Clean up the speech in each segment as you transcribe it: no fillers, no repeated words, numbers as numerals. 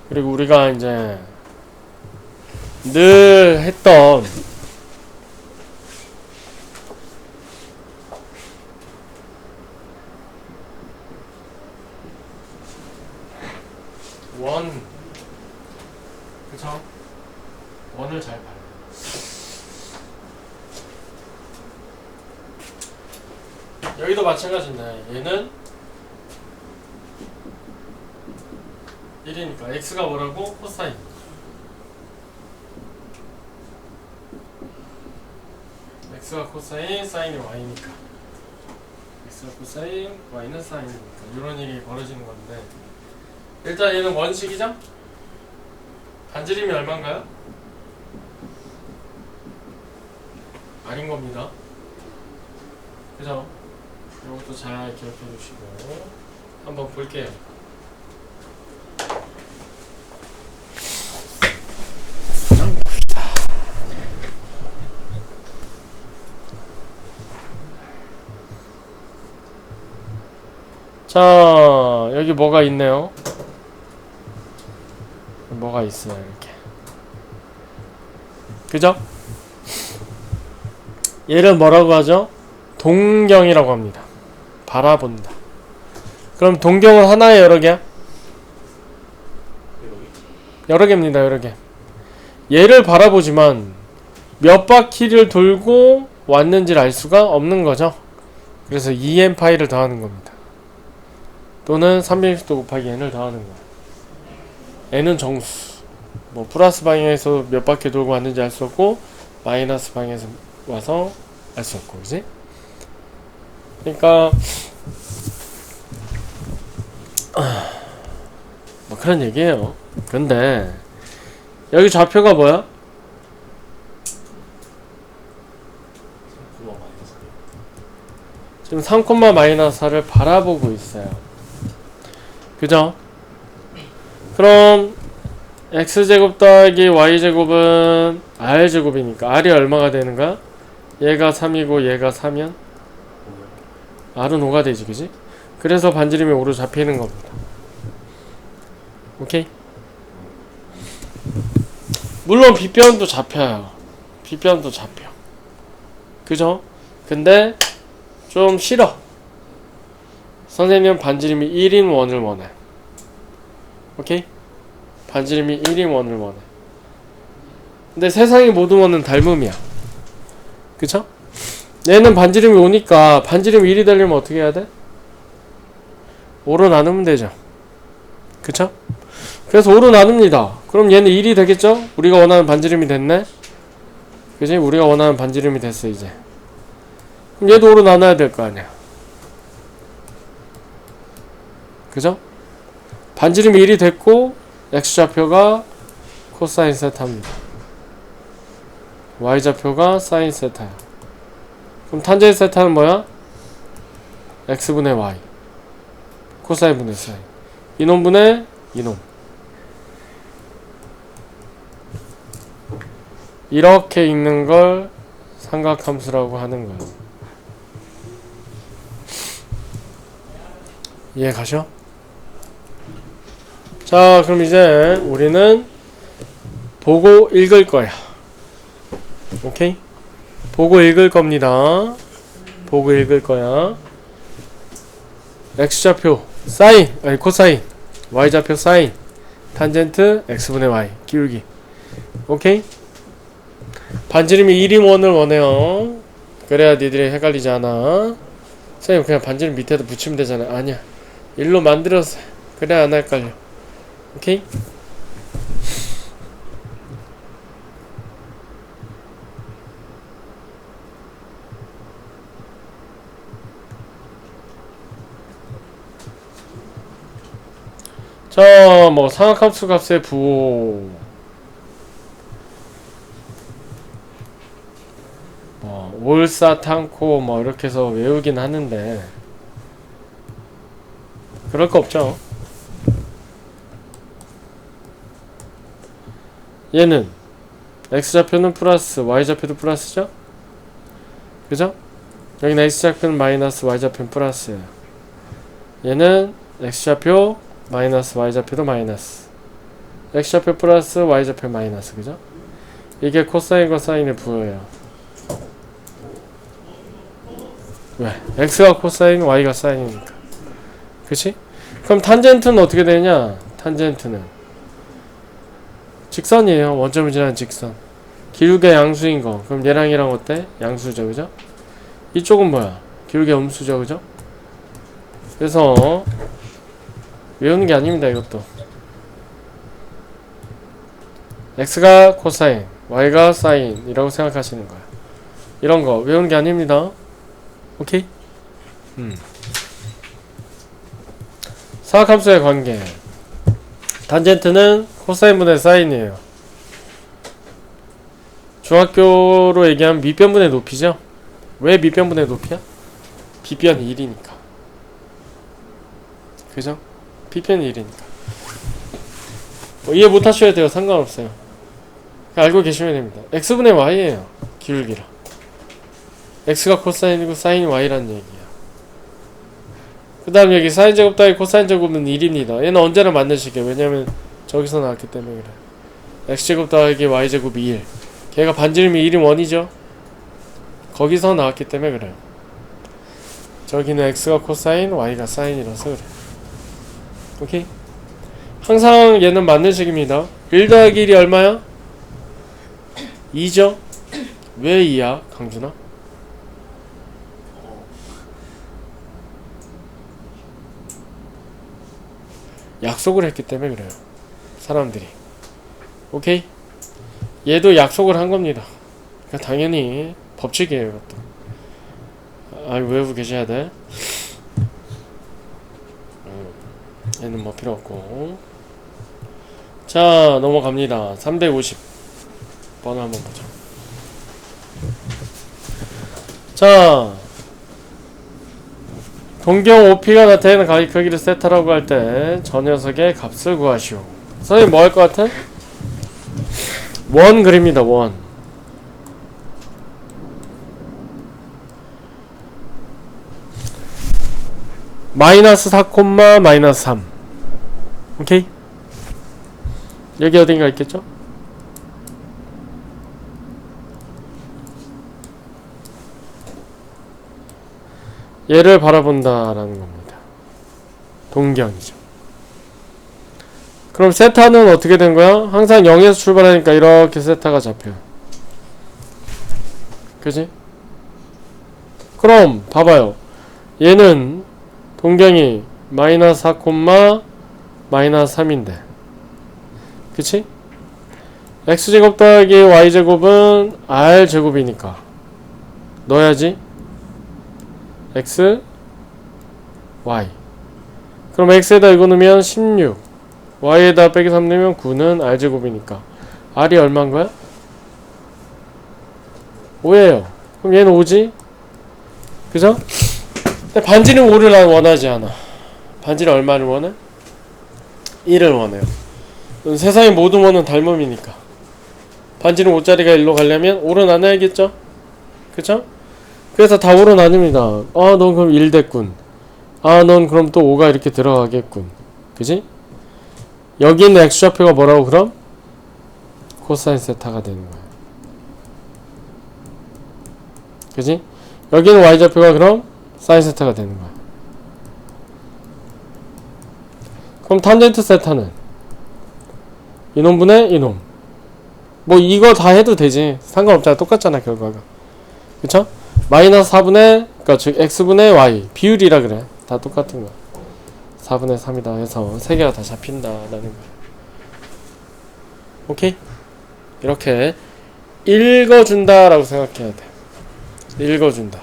그리고 우리가 이제 늘 했던 원, 그쵸? 원을 잘 봐요. 여기도 마찬가지인데 얘는 1이니까 x가 뭐라고? 코사인. x가 코사인, 사인이 y니까 x가 코사인, y는 사인이니까 이런 일이 벌어지는 건데, 일단 얘는 원식이죠? 반지름이 얼마인가요? 아닌 겁니다. 그죠? 이것도 잘 기억해 주시고 한번 볼게요. 자, 여기 뭐가 있네요. 뭐가 있어요, 이렇게. 그죠? 얘를 뭐라고 하죠? 동경이라고 합니다. 바라본다. 그럼 동경은 하나에 여러 개야? 여러 개입니다, 여러 개. 얘를 바라보지만 몇 바퀴를 돌고 왔는지를 알 수가 없는 거죠. 그래서 2n파이를 더하는 겁니다. 또는 360도 곱하기 n을 더하는 거야. n은 정수. 뭐 플러스 방향에서 몇 바퀴 돌고 왔는지 알 수 없고, 마이너스 방향에서 와서 알 수 없고, 그지? 그러니까 뭐 그런 얘기예요. 근데 여기 좌표가 뭐야? 지금 3,-4를 바라보고 있어요. 그죠? 그럼 x제곱 더하기 y제곱은 r제곱이니까 r이 얼마가 되는 거야? 얘가 3이고 얘가 4면 r은 5가 되지, 그지? 그래서 반지름이 5로 잡히는 겁니다. 오케이? 물론 빗변도 잡혀요. 빗변도 잡혀. 그죠? 근데 좀 싫어. 선생님은 반지름이 1인 원을 원해. 오케이? 반지름이 1인 원을 원해. 근데 세상의 모든 원은 닮음이야. 그쵸? 얘는 반지름이 5니까 반지름이 1이 되려면 어떻게 해야 돼? 5로 나누면 되죠. 그쵸? 그래서 5로 나눕니다. 그럼 얘는 1이 되겠죠? 우리가 원하는 반지름이 됐네? 그치? 우리가 원하는 반지름이 됐어, 이제. 그럼 얘도 5로 나눠야 될 거 아니야. 그죠? 반지름이 1이 됐고, x좌표가 코사인 세타입니다. y좌표가 사인 세타야. 그럼 탄젠 세타는 뭐야? x분의 y. 코사인분의 사인. 이놈분의 이놈. 이렇게 읽는 걸 삼각함수라고 하는 거예요. 이해 가셔? 자, 그럼 이제 우리는 보고 읽을 거야. 오케이? 보고 읽을 겁니다. 보고 읽을 거야. x좌표 사인, 아니 코사인, y좌표 사인, 탄젠트 x분의 y, 기울기. 오케이? 반지름이 1인 원을 원해요. 그래야 니들이 헷갈리지 않아. 선생님 그냥 반지름 밑에다 붙이면 되잖아. 아니야, 1로 만들어서 그래야 안 헷갈려. 오케이? 자, 뭐 상악함수 값의 부호, 뭐 올사탄코 뭐 이렇게 해서 외우긴 하는데 그럴 거 없죠. 얘는 x좌표는 플러스 y좌표도 플러스죠? 그죠? 여기는 x좌표는 마이너스 y좌표는 플러스예요. 얘는 x좌표 마이너스 y좌표도 마이너스. x좌표 플러스 y좌표 마이너스, 그죠? 이게 코사인과 사인의 부호예요. 왜? x가 코사인, y가 사인이니까. 그치? 그럼 탄젠트는 어떻게 되냐? 탄젠트는 직선이에요. 원점을 지나는 직선. 기울기 양수인 거. 그럼 얘랑 얘랑 어때? 양수죠, 그죠? 이쪽은 뭐야? 기울기 음수죠, 그죠? 그래서 외우는 게 아닙니다, 이것도. x가 코사인, y가 사인 이라고 생각하시는 거야. 이런 거 외우는 게 아닙니다. 오케이? 사각함수의 관계. 탄젠트는 코사인분의 사인이에요. 중학교로 얘기하면 밑변분의 높이죠? 왜 밑변분의 높이야? 빗변이 1이니까. 그죠? 빗변이 1이니까. 이해 못하셔야 돼요. 상관없어요. 알고 계시면 됩니다. x분의 y예요. 기울기라. x가 코사인이고 사인이 y라는 얘기야. 그 다음 여기 사인 제곱 더하기 코사인 제곱은 1입니다. 얘는 언제나 맞는 식이에요. 왜냐면 저기서 나왔기 때문에 그래. x제곱 더하기 y제곱이 1. 걔가 반지름이 1이 원이죠. 거기서 나왔기 때문에 그래요. 저기는 x가 코사인, y가 사인이라서 그래. 오케이? 항상 얘는 맞는 식입니다. 1 더하기 1이 얼마야? 2죠? 왜 2야, 강준아? 약속을 했기 때문에 그래요. 사람들이. 오케이? 얘도 약속을 한 겁니다. 그러니까 당연히 법칙이에요, 이것도. 아, 외우고 계셔야 돼. 얘는 뭐 필요 없고. 자, 넘어갑니다. 350번 한번 보자. 자, 동경 OP가 나타내는 가위 크기를 세타라고 할 때 저 녀석의 값을 구하시오. 선생님 뭐 할 것 같아? 원 그립니다. 원. 마이너스 4, 마이너스 3. 오케이? 여기 어딘가 있겠죠? 얘를 바라본다라는 겁니다. 동경이죠. 그럼 세타는 어떻게 된 거야? 항상 0에서 출발하니까 이렇게 세타가 잡혀요. 그지? 그럼 봐봐요. 얘는 동경이 마이너스 4, 마이너스 3인데 그치? x제곱 더하기 y제곱은 r제곱이니까 넣어야지. x, y. 그럼 x에다 이거 넣으면 16, y에다 빼기 3 넣으면 9는 r제곱이니까 r이 얼마인 거야? 5예요. 그럼 얘는 5지? 그죠? 근데 반지름 5를 난 원하지 않아. 반지름 얼마를 원해? 1을 원해요. 세상의 모든 원은 닮음이니까 반지름 5짜리가 1로 가려면 5로 나눠야겠죠? 그쵸? 그래서 다 5로 나눕니다. 아, 넌 그럼 1 됐군. 아, 넌 그럼 또 5가 이렇게 들어가겠군. 그지? 여기 있는 x좌표가 뭐라고 그럼? 코사인 세타가 되는 거야. 그지? 여기는 y좌표가 그럼 사인 세타가 되는 거야. 그럼 탄젠트 세타는 이놈분의 이놈. 뭐 이거 다 해도 되지. 상관없잖아. 똑같잖아 결과가. 그쵸? 마이너스 4분의 그니까 즉 x분의 y 비율이라 그래. 다 똑같은 거야. 4분의 3이다 해서 세 개가 다 잡힌다라는 거야. 오케이? 이렇게 읽어준다 라고 생각해야 돼. 읽어준다.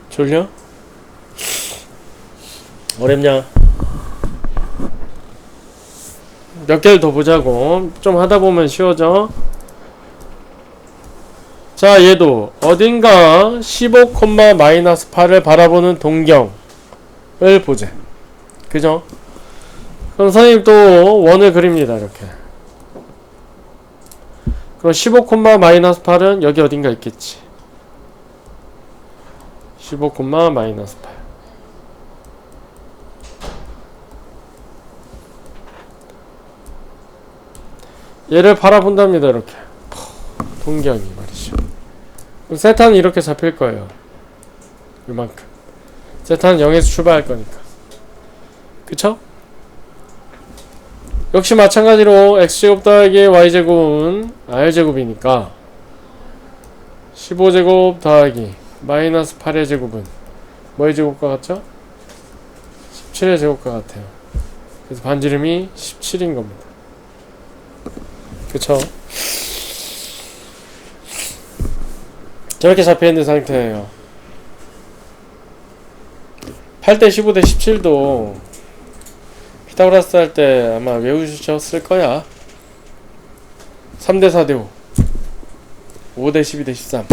졸려? 어렵냐? 몇 개를 더 보자고. 좀 하다보면 쉬워져. 자, 얘도 어딘가 15, 마이너스 8을 바라보는 동경을 보재. 그죠? 그럼 선생님 또 원을 그립니다. 이렇게. 그럼 15, 마이너스 8은 여기 어딘가 있겠지. 15, 마이너스 8. 얘를 바라본답니다. 이렇게 동경이 말이죠. 그럼 세타는 이렇게 잡힐 거예요. 이만큼. 세타는 0에서 출발할 거니까. 그쵸? 역시 마찬가지로 x제곱 더하기 y제곱은 r제곱이니까 15제곱 더하기 마이너스 8의 제곱은 뭐의 제곱과 같죠? 17의 제곱과 같아요. 그래서 반지름이 17인 겁니다. 그쵸? 저렇게 잡혀있는 상태예요. 8대 15대 17도 피타고라스 할 때 아마 외우셨을 거야. 3대 4대 5 5대 12대 13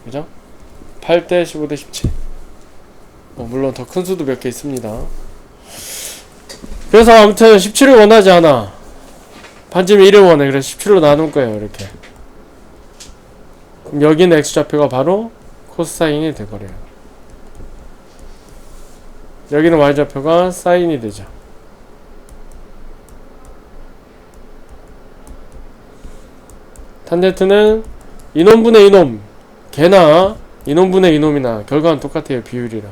그죠? 8대 15대 17 물론 더 큰 수도 몇 개 있습니다. 그래서 아무튼 17을 원하지 않아. 반지름 1을 원해. 그래서 17로 나눌 거예요. 이렇게. 그럼 여기는 x좌표가 바로 코사인이 돼버려요. 여기는 y좌표가 사인이 되죠. 탄젠트는 이놈분의 이놈, 개나 이놈분의 이놈이나 결과는 똑같아요. 비율이랑.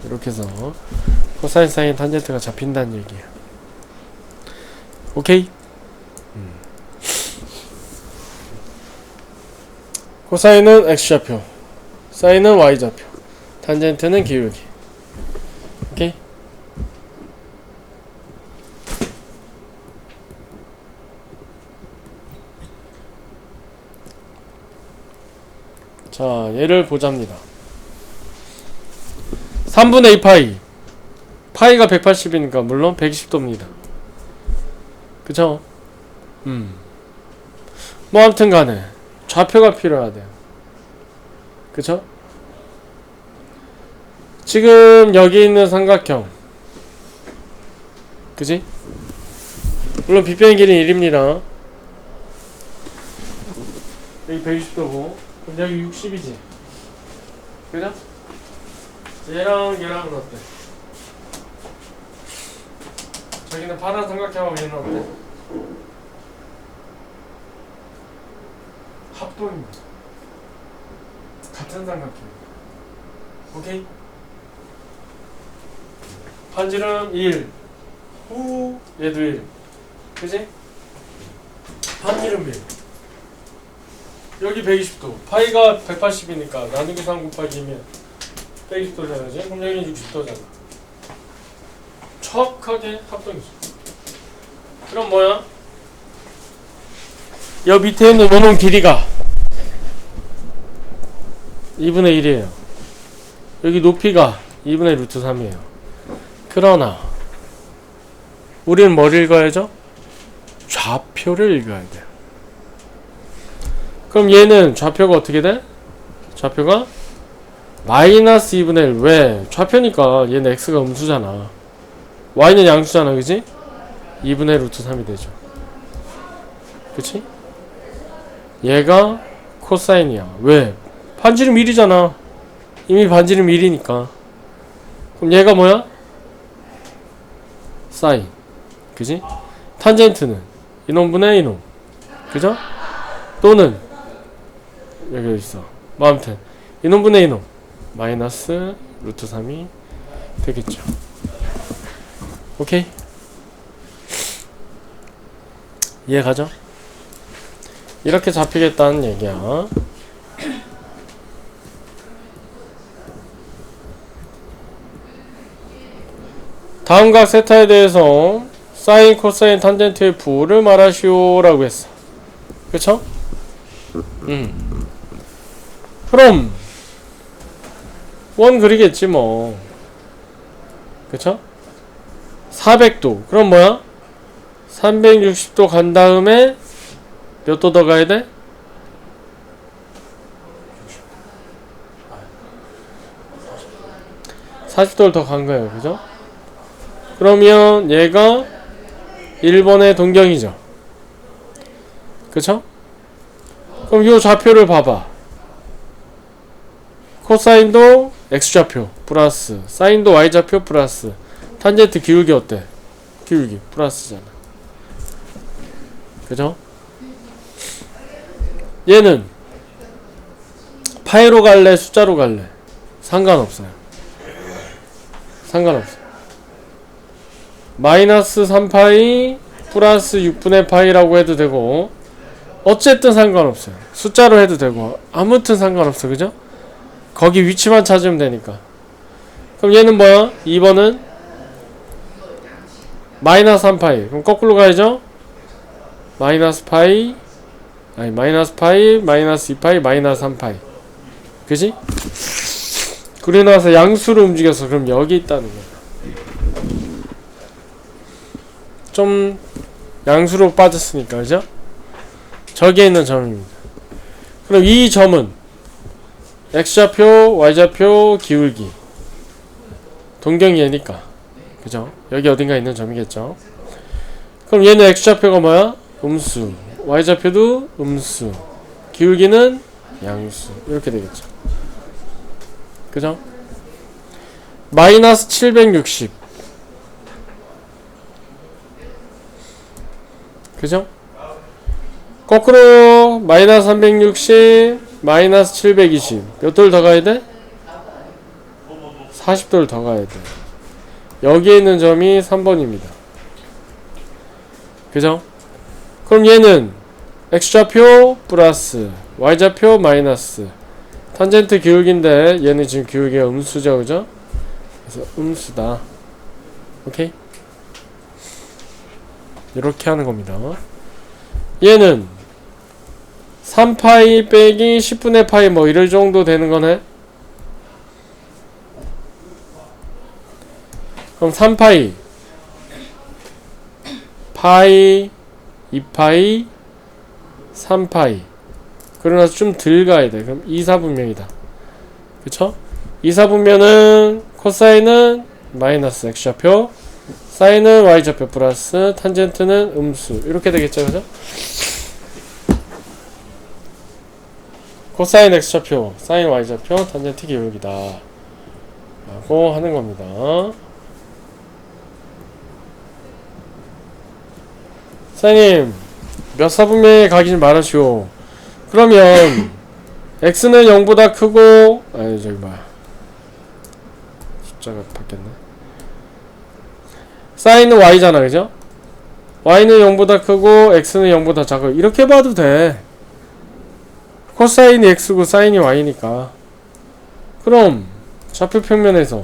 이렇게 해서 코사인 사인 탄젠트가 잡힌다는 얘기예요. 오케이? 코사인은 x좌표, 사인은 y좌표, 탄젠트는 기울기. 오케이? 자, 얘를 보자입니다. 3분의 2 파이. 파이가 180이니까 물론 120도입니다. 그쵸? 뭐 아무튼 간에 좌표가 필요하대요. 그쵸? 지금 여기 있는 삼각형 그지? 물론 빗변의 길이는 1입니다. 여기 120도고 그럼 여기 60이지 그죠? 얘랑 얘랑은 어때? 저기는 파란 삼각형하고 얘는 어때? 합동입니다. 같은 삼각형. 오케이? 반지름 1 후 얘도 1 그지? 반지름 1 여기 120도 파이가 180이니까 나누기 3 곱하기 2면 120도잖아 그지? 그럼 여기는 60도잖아 정확하게 합동이죠. 그럼 뭐야? 여 밑에 있는 요놈 길이가 2분의 1이에요 여기 높이가 2분의 루트 3이에요 그러나 우리는 뭘 읽어야죠? 좌표를 읽어야 돼요. 그럼 얘는 좌표가 어떻게 돼? 좌표가 마이너스 2분의 1 왜? 좌표니까 얘는 x가 음수잖아 y는 양수잖아 그지? 2분의 루트 3이 되죠. 그치? 얘가 코사인이야. 왜? 반지름 1이잖아. 이미 반지름 1이니까. 그럼 얘가 뭐야? 사인. 그지? 탄젠트는 이놈분의 이놈. 그죠? 또는 여기 있어. 뭐 아무튼 이놈분의 이놈. 마이너스 루트 3이 되겠죠. 오케이? 이해가죠? 이렇게 잡히겠다는 얘기야. 다음 각 세타에 대해서 사인, 코사인, 탄젠트의 부호를 말하시오 라고 했어. 그쵸? 그럼 원 그리겠지 뭐. 그쵸? 400도 그럼 뭐야? 360도 간 다음에 몇 도 더 가야 돼? 40도를 더 간 거예요. 그죠? 그러면 얘가 1번의 동경이죠. 그쵸? 그럼 요 좌표를 봐봐. 코사인도 x좌표 플러스 사인도 y좌표 플러스 탄젠트 기울기 어때? 기울기 플러스잖아. 그죠? 얘는 파이로 갈래 숫자로 갈래 상관없어요. 상관없어요. 마이너스 3파이 플러스 6분의 파이라고 해도 되고 어쨌든 상관없어요. 숫자로 해도 되고 아무튼 상관없어. 그죠? 거기 위치만 찾으면 되니까. 그럼 얘는 뭐야? 2번은 마이너스 3파이. 그럼 거꾸로 가야죠? 마이너스 파이 아니 마이너스 파이 마이너스 2파이 마이너스 3파이. 그지? 그리고 나서 양수로 움직여서 그럼 여기 있다는 거야. 좀 양수로 빠졌으니까. 그죠? 저기에 있는 점입니다. 그럼 이 점은 x좌표 y좌표 기울기 동경이 얘니까. 그죠? 여기 어딘가 있는 점이겠죠? 그럼 얘는 x좌표가 뭐야? 음수. y좌표도 음수. 기울기는 양수. 이렇게 되겠죠. 그죠? 마이너스 760. 그죠? 거꾸로 마이너스 360 마이너스 720 몇 도를 더 가야 돼? 40도를 더 가야 돼. 여기에 있는 점이 3번입니다. 그죠? 그럼 얘는 x좌표 플러스 y좌표 마이너스 탄젠트 기울기인데 얘는 지금 기울기가 음수죠. 그죠? 그래서 음수다. 오케이? 이렇게 하는 겁니다. 얘는 3파이 빼기 10분의 파이 뭐 이럴 정도 되는 거네. 그럼 3파이 파이 2파이 3파이 그러나 좀 덜 가야 돼. 그럼 2사분면이다. 그쵸? 2사분면은 코사인은 마이너스 x좌표 사인은 y좌표 플러스 탄젠트는 음수 이렇게 되겠죠. 그죠? 코사인 x좌표 사인 y좌표 탄젠트 기울기다 라고 하는 겁니다. 선생님 몇 사분면에 가길 말하시오. 그러면 x는 0보다 크고 아니 저기 뭐야 숫자가 바뀌었네. 사인은 y잖아. 그죠? y는 0보다 크고 x는 0보다 작아. 이렇게 봐도 돼. 코사인이 x고 사인이 y니까. 그럼 좌표 평면에서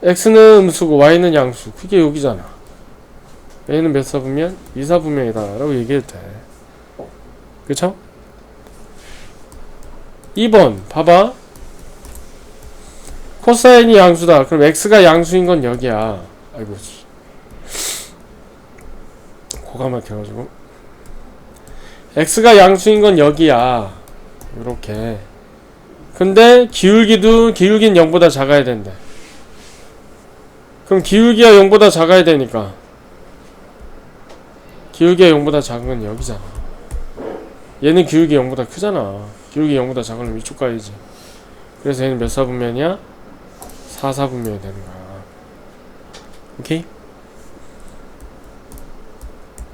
x는 음수고 y는 양수. 그게 여기잖아. 얘는 몇 사분면? 2사분면이다 라고 얘기해도 돼. 그쵸? 2번 봐봐. 코사인이 양수다. 그럼 x가 양수인 건 여기야. 아이고 고가 막혀가지고 x가 양수인 건 여기야. 요렇게. 근데 기울기는 0보다 작아야 된대. 그럼 기울기가 0보다 작아야 되니까 기울기가 0보다 작은 건 여기잖아. 얘는 기울기 0보다 크잖아. 기울기 0보다 작으면 이쪽 가야지. 그래서 얘는 몇 사분면이야? 4사분면이 되는 거야. 오케이?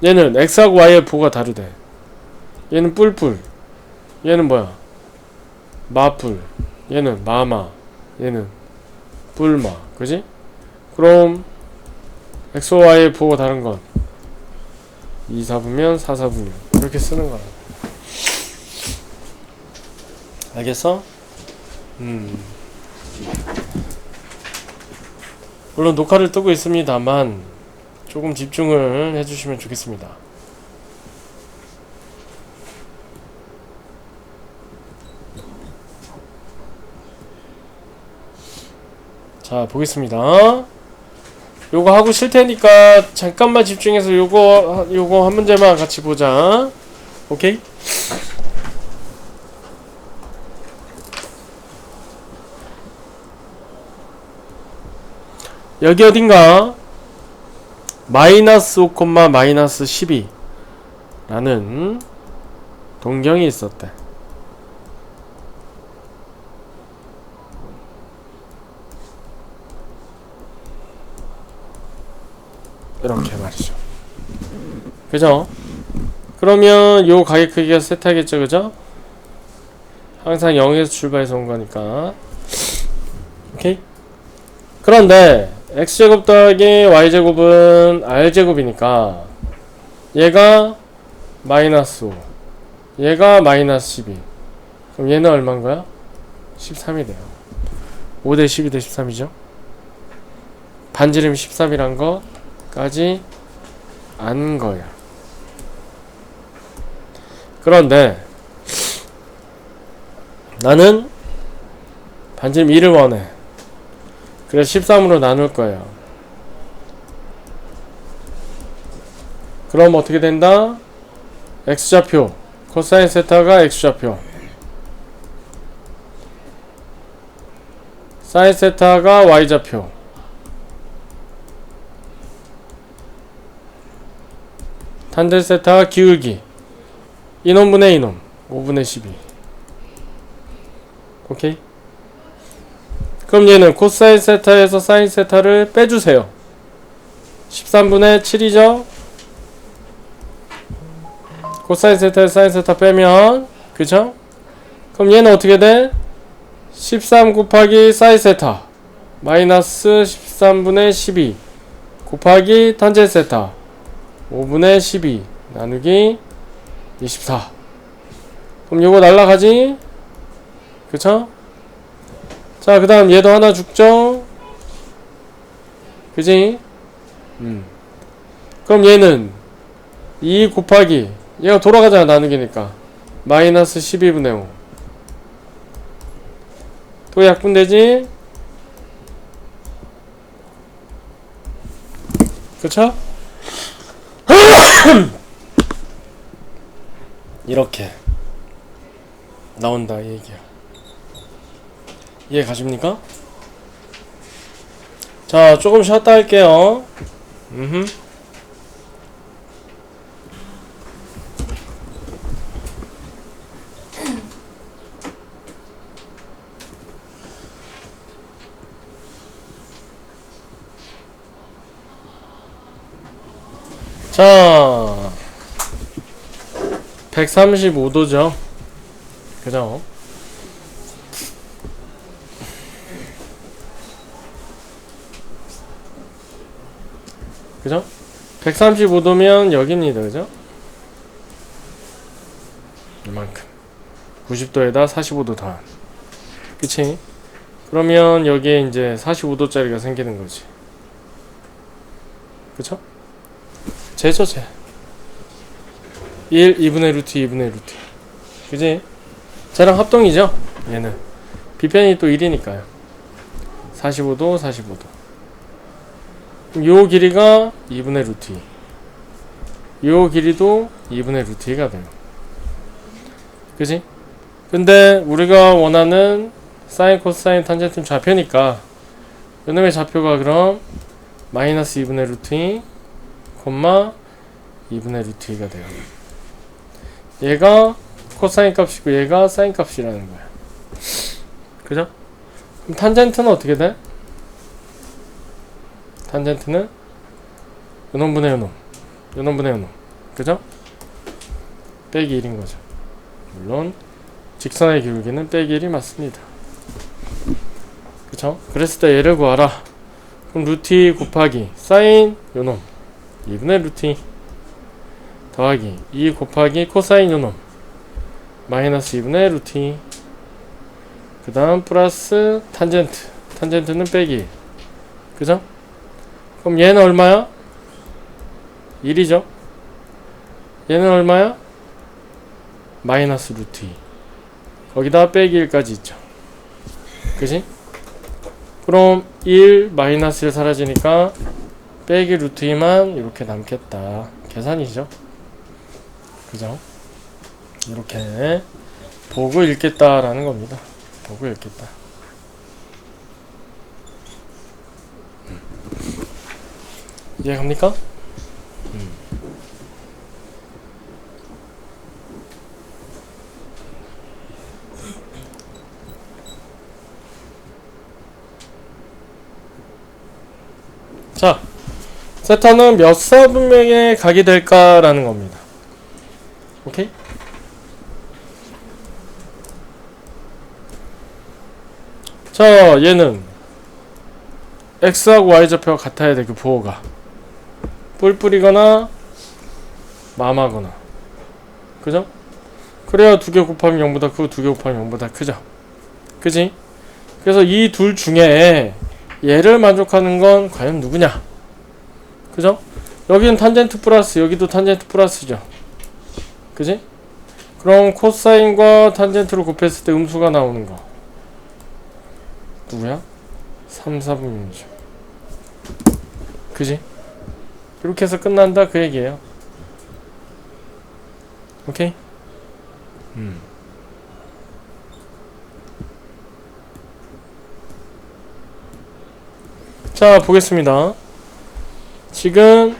얘는 x하고 y의 부호가 다르대. 얘는 뿔뿔. 얘는 뭐야? 마뿔. 얘는 마마. 얘는 뿔마. 그지? 그럼 x와 y의 부호가 다른 건 2사분면 4사분면 이렇게 쓰는 거야. 알겠어? 물론 녹화를 뜨고 있습니다만 조금 집중을 해주시면 좋겠습니다. 자 보겠습니다. 요거 하고 쉴 테니까 잠깐만 집중해서 요거 한 문제만 같이 보자. 오케이? 여기 어딘가 마이너스 5, 마이너스 12 라는 동경이 있었대. 이렇게 말이죠. 그죠? 그러면 요 가격 크기가 세타겠죠, 그죠? 항상 0에서 출발해서 온 거니까. 오케이? 그런데 x제곱 더하기 y제곱은 r제곱이니까 얘가 마이너스 5, 얘가 마이너스 12. 그럼 얘는 얼마인 거야? 13이 돼요. 5 대 12 대 13이죠. 반지름이 13이란 거까지 안 거야. 그런데 나는 반지름 2를 원해. 그래서 13으로 나눌 거예요. 그럼 어떻게 된다? x좌표 코사인 세타가 x좌표, 사인 세타가 y좌표, 탄젠 세타가 기울기 이놈분의 이놈 5분의 12. 오케이? 그럼 얘는 코사인 세타에서 사인 세타를 빼주세요. 13분의 7이죠? 코사인 세타에서 사인 세타 빼면, 그쵸? 그럼 얘는 어떻게 돼? 13 곱하기 사인 세타 마이너스 13분의 12 곱하기 탄젠 세타 5분의 12 나누기 24. 그럼 요거 날라가지? 그쵸? 자, 그 다음 얘도 하나 죽죠? 그지? 그럼 얘는 2 곱하기 얘가 돌아가잖아, 나누기니까 마이너스 12분의 5. 또 약분되지? 그쵸? 이렇게 나온다 이 얘기야. 이해 가십니까? 자, 조금 쉬었다 할게요. 자, 135도죠. 그죠? 그죠? 135도면 여기입니다. 그죠? 이만큼. 90도에다 45도 더한. 그치? 그러면 여기에 이제 45도짜리가 생기는 거지. 그쵸? 제죠, 제. 1, 2분의 루트, 2분의 루트. 그지? 쟤랑 합동이죠? 얘는. 비편이 또 1이니까요. 45도, 45도. 그럼 요 길이가 2분의 루트 2. 요 길이도 2분의 루트 2가 돼요. 그지? 근데 우리가 원하는 사인, 코사인, 탄젠트 좌표니까 요놈의 좌표가 그럼 마이너스 2분의 루트 2 콤마 2분의 루트 2가 돼요. 얘가 코사인 값이고 얘가 사인 값이라는 거야. 그죠? 그럼 탄젠트는 어떻게 돼? 탄젠트는 요놈분의 요놈, 요놈분의 요놈. 그죠? 빼기 1인 거죠. 물론 직선의 기울기는 빼기 1이 맞습니다. 그쵸? 그랬을 때 얘를 구하라. 그럼 루트 2 곱하기 사인 요놈 2분의 루트 2 더하기 2 곱하기 코사인 요놈 마이너스 2분의 루트 2. 그 다음 플러스 탄젠트, 탄젠트는 빼기 1. 그죠? 그럼 얘는 얼마야? 1이죠? 얘는 얼마야? 마이너스 루트 2. 거기다 빼기 1까지 있죠. 그지? 그럼 1 마이너스 1 사라지니까 빼기 루트 2만 이렇게 남겠다. 계산이죠. 그죠? 이렇게 보고 읽겠다라는 겁니다. 보고 읽겠다. 이해갑니까? 자, 세타는 몇 사분면에 각이 될까라는 겁니다. 오케이? 자, 얘는 x하고 y좌표가 같아야 돼. 그 부호가 뿔뿔이거나 맘하거나, 그죠? 그래야 두 개 곱하면 0보다 크고 두 개 곱하면 0보다 크죠. 그지? 그래서 이 둘 중에 얘를 만족하는 건 과연 누구냐? 그죠? 여기는 탄젠트 플러스, 여기도 탄젠트 플러스죠. 그지? 그럼 코사인과 탄젠트를 곱했을 때 음수가 나오는 거 누구야? 3, 4분면이죠. 그지? 이렇게 해서 끝난다 그 얘기예요. 오케이? 자, 보겠습니다. 지금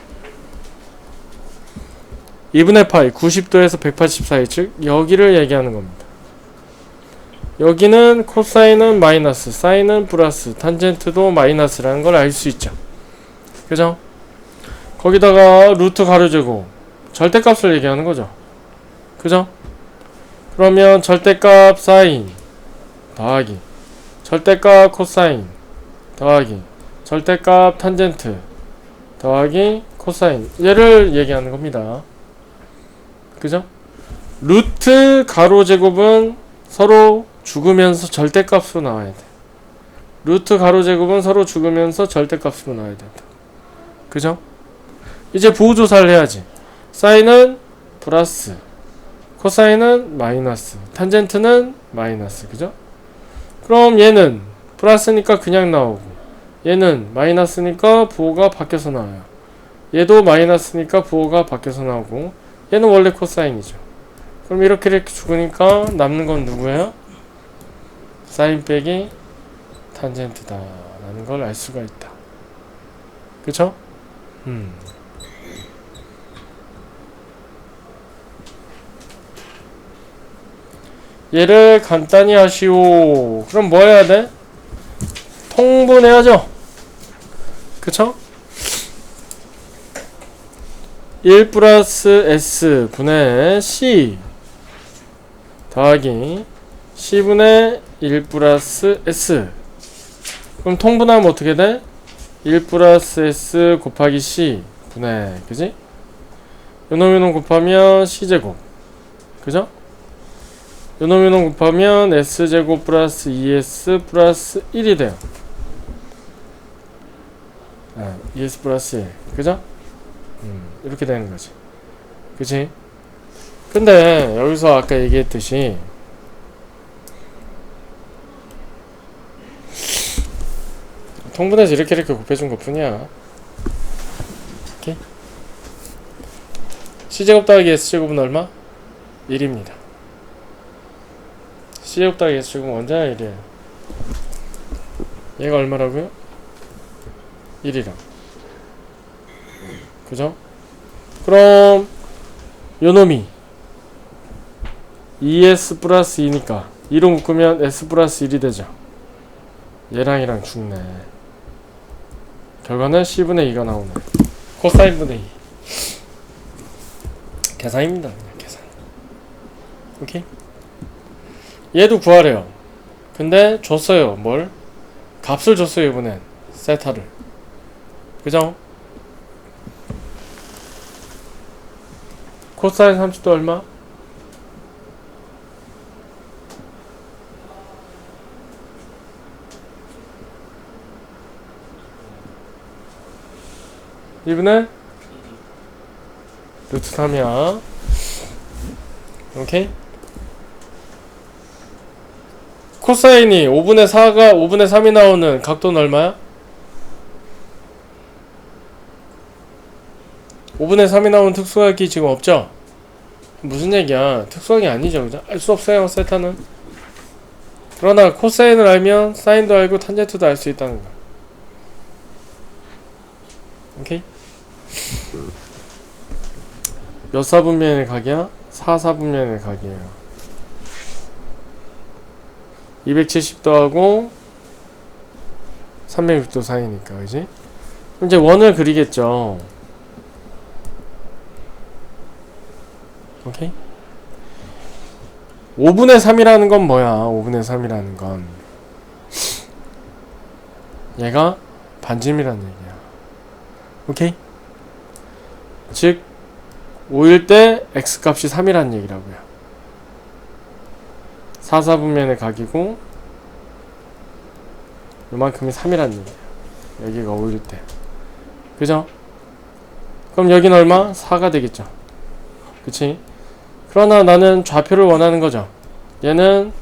2분의 파이 90도에서 180 사이, 즉 여기를 얘기하는 겁니다. 여기는 코사인은 마이너스, 사인은 플러스, 탄젠트도 마이너스라는 걸 알 수 있죠. 그죠? 거기다가 루트 가로제곱, 절대값을 얘기하는 거죠. 그죠? 그러면 절대값 사인 더하기 절대값 코사인 더하기 절대값 탄젠트 더하기 코사인, 얘를 얘기하는 겁니다. 그죠? 루트 가로제곱은 서로 죽으면서 절대값으로 나와야 돼. 루트 가로제곱은 서로 죽으면서 절대값으로 나와야 된다. 그죠? 이제 보호조사를 해야지. 사인은 플러스, 코사인은 마이너스, 탄젠트는 마이너스. 그죠? 그럼 얘는 플러스니까 그냥 나오고, 얘는 마이너스니까 부호가 바뀌어서 나와요. 얘도 마이너스니까 부호가 바뀌어서 나오고, 얘는 원래 코사인이죠. 그럼 이렇게 죽으니까 남는 건 누구예요? 사인 빼기 탄젠트다 라는 걸 알 수가 있다. 그쵸? 얘를 간단히 하시오. 그럼 뭐 해야 돼? 통분해야죠. 그쵸? 1 플러스 S 분의 C 더하기 C분의 1 플러스 S. 그럼 통분하면 어떻게 돼? 1 플러스 S 곱하기 C 분의, 그지? 요놈 곱하면 C제곱. 그죠? 요놈 곱하면 S제곱 플러스 2S 플러스 1이 돼요. 2S 플러스 1. 그죠? 이렇게 되는 거지. 그치? 근데 여기서 아까 얘기했듯이 통분해서 이렇게 곱해준 것 뿐이야. 오케이? C제곱 더하기 S제곱은 얼마? 1입니다. C제곱 더하기 S제곱은 언제나 1이에요. 얘가 얼마라고요? 1이랑. 그죠? 그럼 요놈이 2S 플러스 2니까 2로 묶으면 S 플러스 1이 되죠. 얘랑 죽네. 결과는 C분의 2가 나오네. 코사인분의 2. 계산입니다. 그냥 계산. 오케이? 얘도 구하래요. 근데 줬어요. 뭘? 값을 줬어요. 이번엔 세타를. 그죠? 코사인 30도 얼마? 이분은 루트 3이야. 오케이? 코사인이 5분의 4가 5분의 3이 나오는 각도는 얼마야? 5분의 3이 나오는 특수각이 지금 없죠? 무슨 얘기야? 특수각이 아니죠, 그죠? 알 수 없어요, 세타는. 그러나 코사인을 알면 사인도 알고 탄젠트도 알 수 있다는 거야. 오케이? 몇 사분면의 각이야? 4사분면의 각이에요. 270도 하고 360도 사이니까, 그지? 이제 원을 그리겠죠. 오케이? 5분의 3이라는 건 뭐야? 5분의 3이라는 건 얘가 반지름이라는 얘기야. 오케이? 즉 5일 때 x값이 3이라는 얘기라고요. 4, 4분면의 각이고 요만큼이 3이라는 얘기예요. 여기가 5일 때. 그죠? 그럼 여긴 얼마? 4가 되겠죠. 그치? 그러나 나는 좌표를 원하는 거죠. 얘는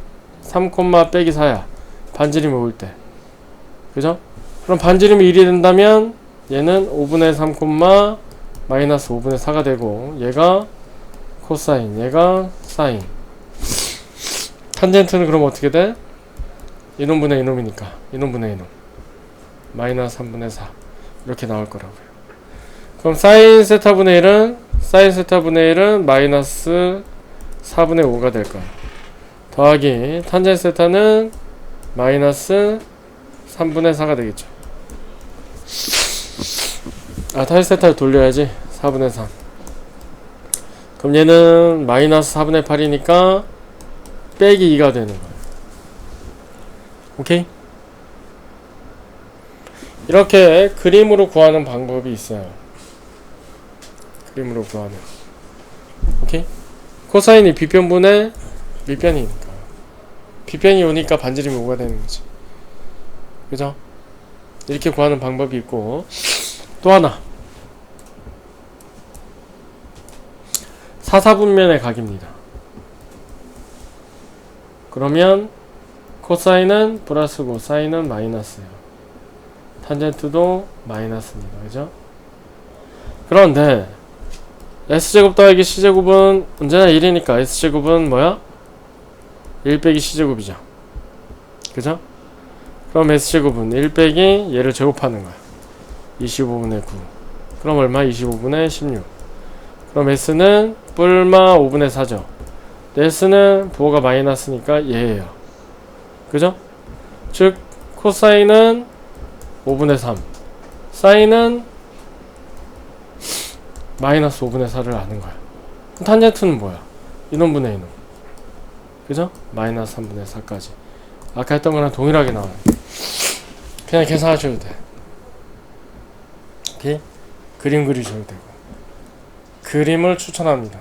3, 빼기 4야. 반지름이 5일 때. 그죠? 그럼 반지름이 1이 된다면 얘는 5분의 3, 마이너스 5분의 4가 되고 얘가 코사인, 얘가 사인. 탄젠트는 그럼 어떻게 돼? 이놈분의 이놈이니까 이놈분의 이놈 마이너스 3분의 4 이렇게 나올 거라고요. 그럼 사인 세타분의 1은 마이너스 4분의 5가 될 거야. 더하기 탄젠 세타는 마이너스 3분의 4가 되겠죠. 탄젠 세타를 돌려야지. 4분의 3. 그럼 얘는 마이너스 4분의 8이니까 빼기 2가 되는 거야. 오케이? 이렇게 그림으로 구하는 방법이 있어요. 그림으로 구하는. 오케이? 코사인이 B편분의 밑변이니까. B편이 오니까 반지름이 5가 되는 거지. 그죠? 이렇게 구하는 방법이 있고, 또 하나. 4, 4분면의 각입니다. 그러면 코사인은 플러스고 사인은 마이너스예요. 탄젠트도 마이너스입니다. 그죠? 그런데 S제곱 더하기 C제곱은 언제나 1이니까 S제곱은 뭐야? 1 빼기 C제곱이죠. 그죠? 그럼 S제곱은 1 빼기 얘를 제곱하는 거야. 25분의 9. 그럼 얼마? 25분의 16. 그럼 S는 뿔마 5분의 4죠. S는 부호가 마이너스니까 얘예요. 그죠? 즉 코사인은 5분의 3, 사인은 마이너스 5분의 4를 아는 거야. 탄젠트는 뭐야? 이놈분의 이놈. 그죠? 마이너스 3분의 4까지. 아까 했던 거랑 동일하게 나와요. 그냥 계산하셔도 돼. 오케이? 그림 그리셔도 되고. 그림을 추천합니다.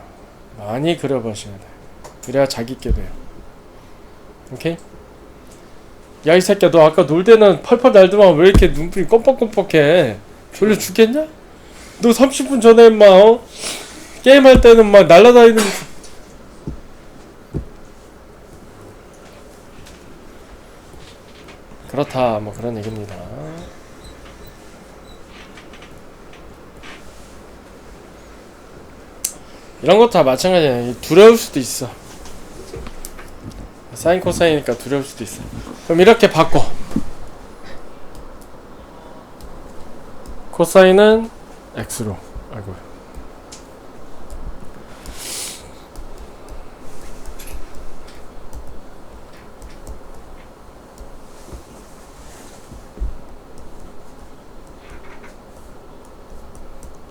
많이 그려보셔야 돼. 그래야 자기께 돼요. 오케이? 야, 이 새끼야, 너 아까 놀 때는 펄펄 날더만 왜 이렇게 눈빛이 껌뻑껌뻑해? 졸려 죽겠냐? 너 30분 전에 인마, 게임할 때는 막 날라다니는. 그렇다, 뭐 그런 얘기입니다. 이런 것도 다 마찬가지야. 두려울 수도 있어. 사인 코사인이니까 두려울 수도 있어. 그럼 이렇게 바꿔. 코사인은 x로. 아이고.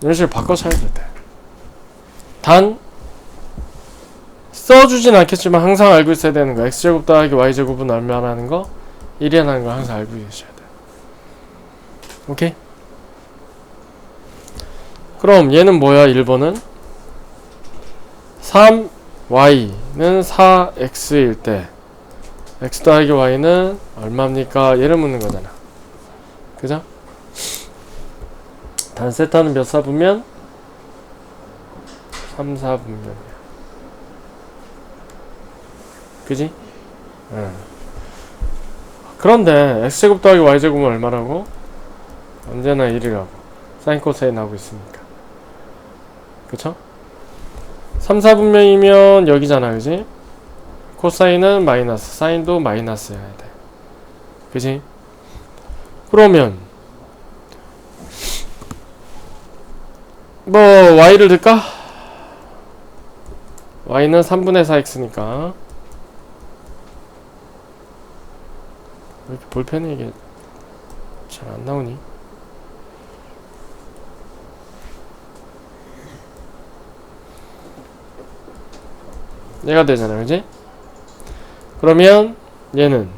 이런 식으로 바꿔 쳐야 될 때. 단 써주진 않겠지만 항상 알고 있어야 되는 거. x제곱 더하기 y제곱은 얼마라는 거? 1이라는 거 항상 알고 계셔야 돼. 오케이? 그럼 얘는 뭐야? 1번은 3y는 4x일 때 x 더하기 y는 얼마입니까? 얘를 묻는 거잖아. 그죠? 단 세타는 몇 사분면? 3, 4분면이야. 그지? 응. 그런데 x제곱 더하기 y제곱은 얼마라고? 언제나 1이라고. 사인 코사인 하고 있으니까. 그쵸? 3, 4분면이면 여기잖아. 그지? 코사인은 마이너스, 사인도 마이너스여야 돼. 그지? 그러면 뭐 y를 넣을까? y는 3분의 4x니까 왜 이렇게 볼펜이 이게 잘 안 나오니? 얘가 되잖아, 그지? 그러면 얘는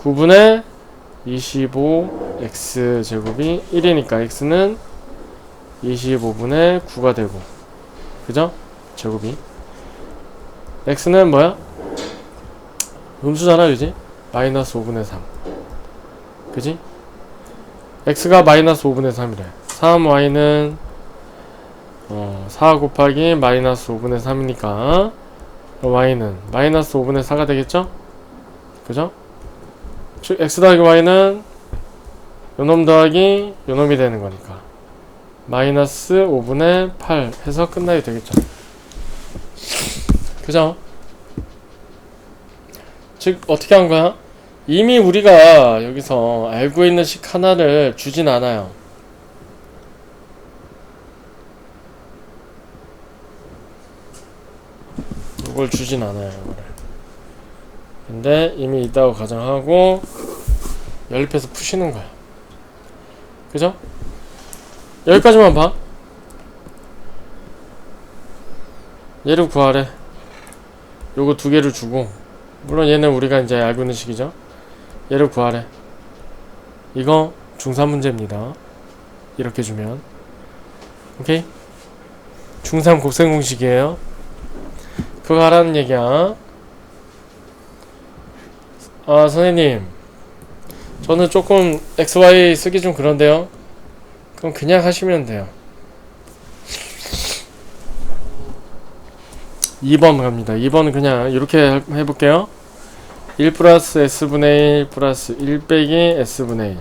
9분의 25x 제곱이 1이니까 x는 25분의 9가 되고, 그죠? 제곱이 x는 뭐야? 음수잖아, 그지? 마이너스 5분의 3, 그지? x가 마이너스 5분의 3이래. 3y는 4 곱하기 마이너스 5분의 3이니까 y는 마이너스 5분의 4가 되겠죠? 그죠? 즉 x 더하기 y는 요놈 더하기 요놈이 되는 거니까 마이너스 5분의 8 해서 끝나게 되겠죠. 그죠? 즉 어떻게 한 거야? 이미 우리가 여기서 알고 있는 식 하나를 주진 않아요. 이걸 주진 않아요, 이거를. 근데 이미 있다고 가정하고 연립해서 푸시는 거야. 그죠? 여기까지만 봐. 얘를 구하래. 요거 두 개를 주고, 물론 얘는 우리가 이제 알고 있는 식이죠. 얘를 구하래. 이거 중3 문제입니다. 이렇게 주면. 오케이? 중3 곱셈 공식이에요. 그거 하라는 얘기야. 아, 선생님, 저는 조금 XY 쓰기 좀 그런데요. 그럼 그냥 하시면 돼요. 2번 갑니다. 2번은 그냥 이렇게 해볼게요. 1 플러스 S분의 1 플러스 1 빼기 S분의 1.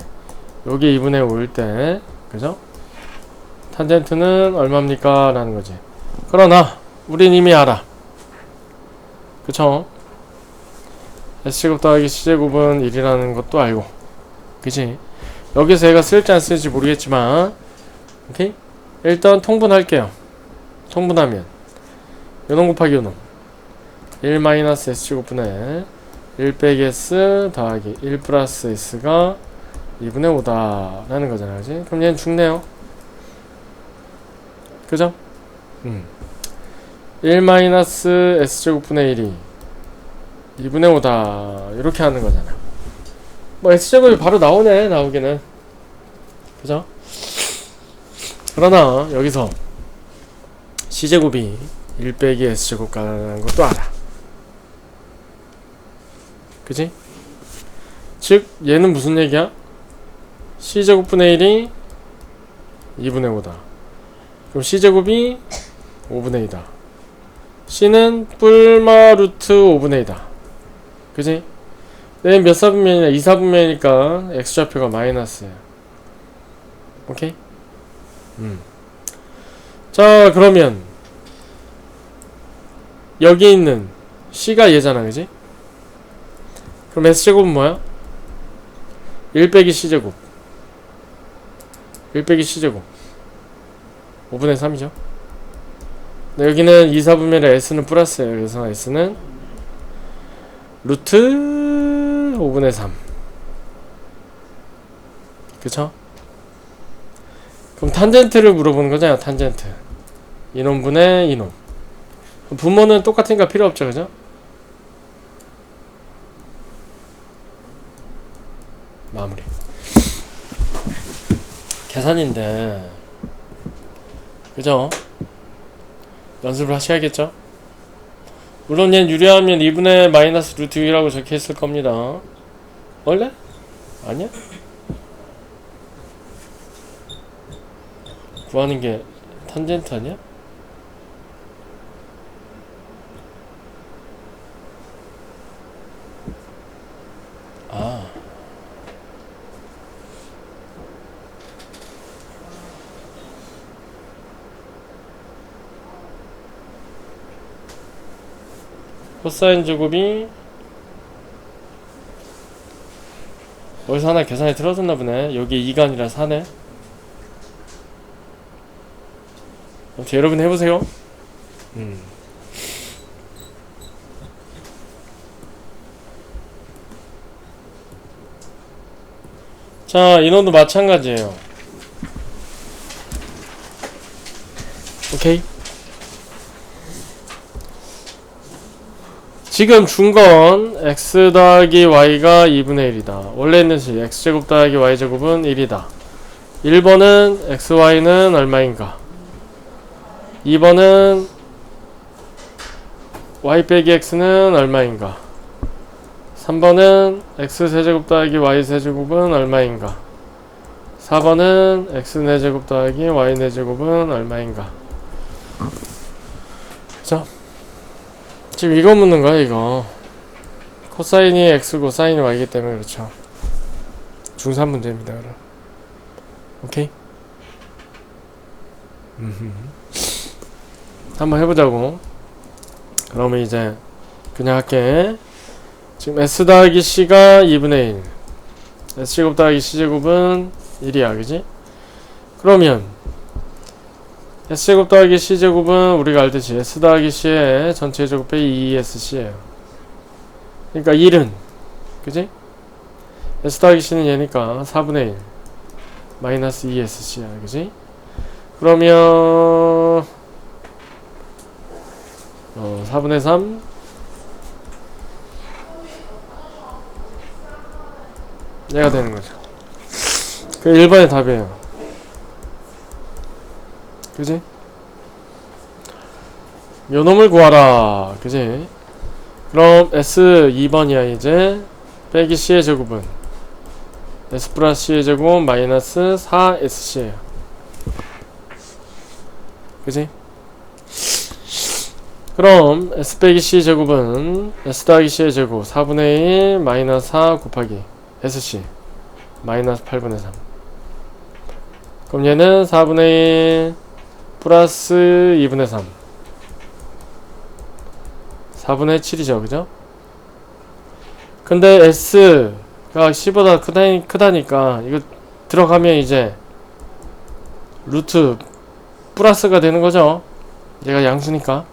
여기 2분의 5일 때, 그죠? 탄젠트는 얼마입니까? 라는 거지. 그러나 우린 이미 알아. 그쵸? S제곱 더하기 C제곱은 1이라는 것도 알고, 그치? 여기서 얘가 쓸지 안 쓸지 모르겠지만, 오케이? 일단 통분할게요. 통분하면 요놈 곱하기 요놈 1 마이너스 S제곱분의 1 빼기 S 더하기 1 플러스 S가 2분의 5다 라는 거잖아, 그치? 그럼 얘는 죽네요. 그죠? 1 마이너스 S제곱분의 1이 2분의 5다 이렇게 하는 거잖아. 뭐 S제곱이 바로 나오네, 나오기는. 그죠? 그러나 여기서 C제곱이 1 빼기 S제곱 가는 것도 알아. 그지? 즉 얘는 무슨 얘기야? C제곱분의 1이 2분의 5다. 그럼 C제곱이 5분의 2다. C는 뿔마 루트 5분의 2다. 그지? 네, 몇 사분면이냐? 2사분면이니까 X좌표가 마이너스야. 오케이? 자, 그러면 여기 있는 C가 얘잖아, 그지? 그럼 S제곱은 뭐야? 1 빼기 C제곱 1 빼기 C제곱 5분의 3이죠. 네, 여기는 2사분면에 S는 플러스예요. 그래서 S는 루트 5분의 3. 그쵸? 그럼 탄젠트를 물어보는 거잖아요. 탄젠트 이놈분의 이놈. 분모는 똑같으니까 필요 없죠, 그죠? 마무리. 계산인데, 그죠? 연습을 하셔야겠죠? 물론 얘는 유리하면 2분의 마이너스 루트 6이라고 적혀있을 겁니다. 원래? 아니야? 구하는 게 탄젠트 아니야? 아, 코사인 제곱이 어디서 하나 계산이 틀어졌나 보네. 여기 2가 아니라 4네. 아무튼 여러분 해보세요. 자, 인원도 마찬가지예요. 오케이? 지금 준 건 x 더하기 y가 2분의 1이다. 원래 있는 식 x제곱 더하기 y제곱은 1이다. 1번은 xy는 얼마인가? 2번은 y 빼기 x는 얼마인가? 3번은 x세제곱 더하기 y세제곱은 얼마인가? 4번은 x네제곱 더하기 y네제곱은 얼마인가? 그죠? 지금 이거 묻는 거야, 이거. 코사인이 x고 사인이 y이기 때문에 그렇죠. 중3 문제입니다, 그럼. 오케이? 한번 해보자고. 그러면 이제 그냥 할게. 지금 s 더하기 c가 2분의 1, s제곱 더하기 c제곱은 1이야, 그지? 그러면 s제곱 더하기 c제곱은 우리가 알듯이 s 더하기 c의 전체 제곱 빼기 2sc예요. 그러니까 1은, 그지? s 더하기 c는 얘니까 4분의 1 마이너스 2sc야, 그지? 그러면 4분의 3 얘가 되는 거죠. 그 1번의 답이에요. 그지? 요놈을 구하라. 그지? 그럼 S 2번이야 이제. 빼기 C의 제곱은 S 플러스 C의 제곱은 마이너스 4SC예요. 그지? 그럼 S 빼기 C 제곱은 S 더하기 C의 제곱 4분의 1 마이너스 4 곱하기 SC 마이너스 8분의 3. 그럼 얘는 4분의 1 플러스 2분의 3 4분의 7이죠, 그죠? 근데 S가 C보다 크다니까 이거 들어가면 이제 루트 플러스가 되는 거죠. 얘가 양수니까,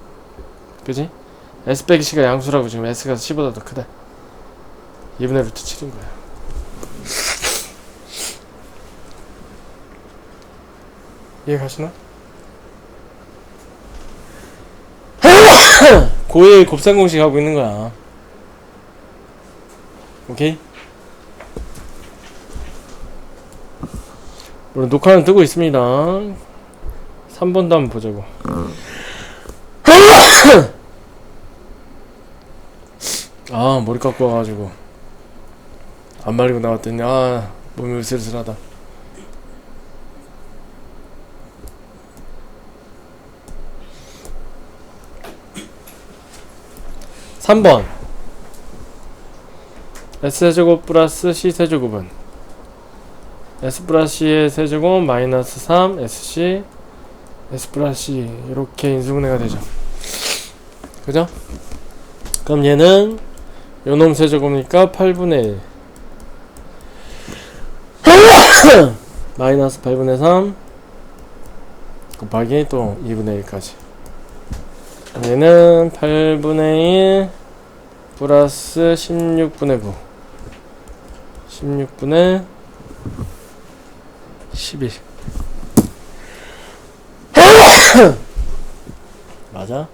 그지? S 빼기 C가 양수라고. 지금 S가 C보다 더 크다. 2분의 루트 7인 거야. 이해가시나? 고1 곱셈 공식 하고 있는 거야. 오케이? 물론 녹화는 뜨고 있습니다. 3번도 한번 보자고. 아, 머리 깎고 와가지고 안 말리고 나왔더니 몸이 으슬으슬하다. 3번 S세제곱 플러스 C세제곱은 S 플러스 C의 세제곱 마이너스 3 SC S 플러스 C 이렇게 인수분해가 되죠. 그죠? 그럼 얘는 요놈 세제곱이니까 8분의 1 마이너스 8분의 3 곱하기 또 2분의 1까지. 얘는 8분의 1 플러스 16분의 9 16분의 11 맞아?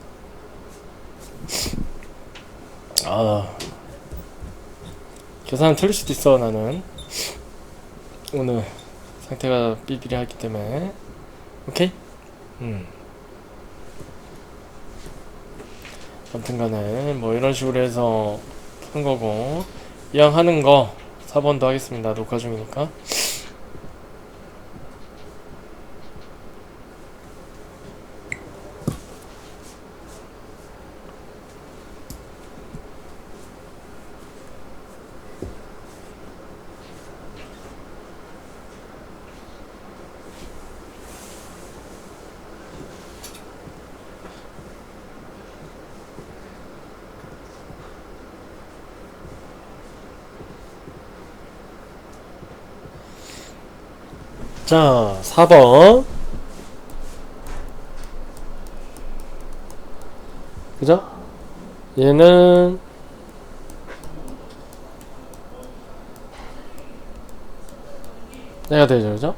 계산은 틀릴 수도 있어. 나는 오늘 상태가 삐삐리하기 때문에. 오케이? 아무튼간에 뭐 이런 식으로 해서 푸는 거고, 이왕 하는 거 4번도 하겠습니다. 녹화 중이니까. 자, 4번. 그죠? 얘는 얘가 되죠, 그죠?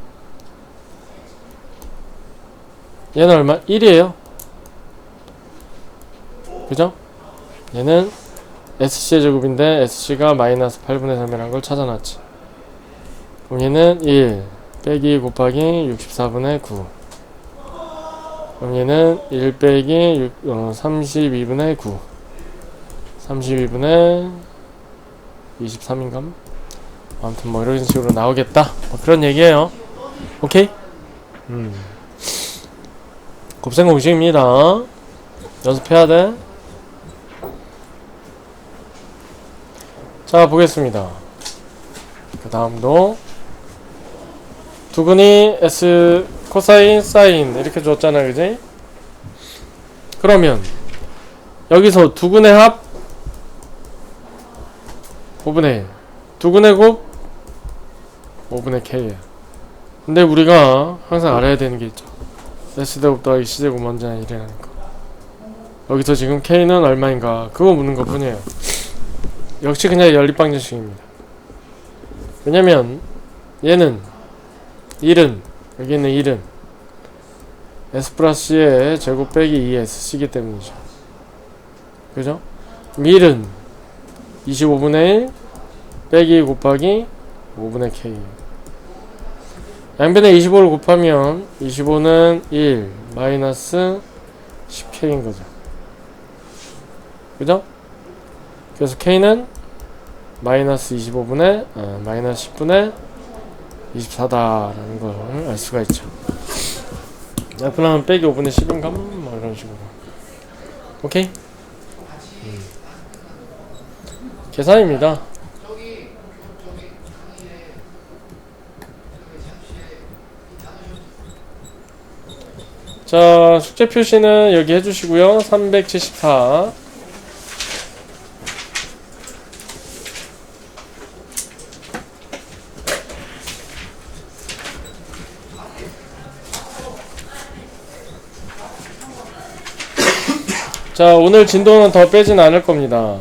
얘는 얼마? 1이에요. 그죠? 얘는 SC의 제곱인데 SC가 마이너스 8분의 3이라는 걸 찾아놨지. 그럼 얘는 1 빼기 곱하기 64분의 9. 그럼 얘는 1 빼기 32분의 9. 32분의 23인가? 아무튼 뭐 이런 식으로 나오겠다. 뭐 그런 얘기예요. 오케이? 곱셈 공식입니다. 연습해야 돼. 자, 보겠습니다. 그 다음도 두근이 S 코사인 사인 이렇게 줬잖아, 그지? 그러면 여기서 두근의 합 5분의 1, 두근의 곱 5분의 K야. 근데 우리가 항상 알아야 되는 게 있죠. S제곱 더하기 C제곱 먼저 이래라는 거. 여기서 지금 K는 얼마인가 그거 묻는 것 뿐이에요. 역시 그냥 연립방정식입니다. 왜냐면 얘는 1은 여기 있는 1은 S 플러스 C의 제곱 빼기 2SC이기 때문이죠. 그죠? 1은 25분의 1 빼기 곱하기 5분의 K. 양변에 25를 곱하면 25는 1 마이너스 10K인 거죠. 그죠? 그래서 K는 마이너스 25분의 마이너스 10분의 24다라는 걸 알 수가 있죠. 옆으로 하면 빼기 5분의 10인가? 뭐 이런 식으로. 오케이? 계산입니다. 자, 숙제 표시는 여기 해주시고요. 374. 자, 오늘 진도는 더 빼진 않을 겁니다.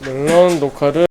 물론 녹화를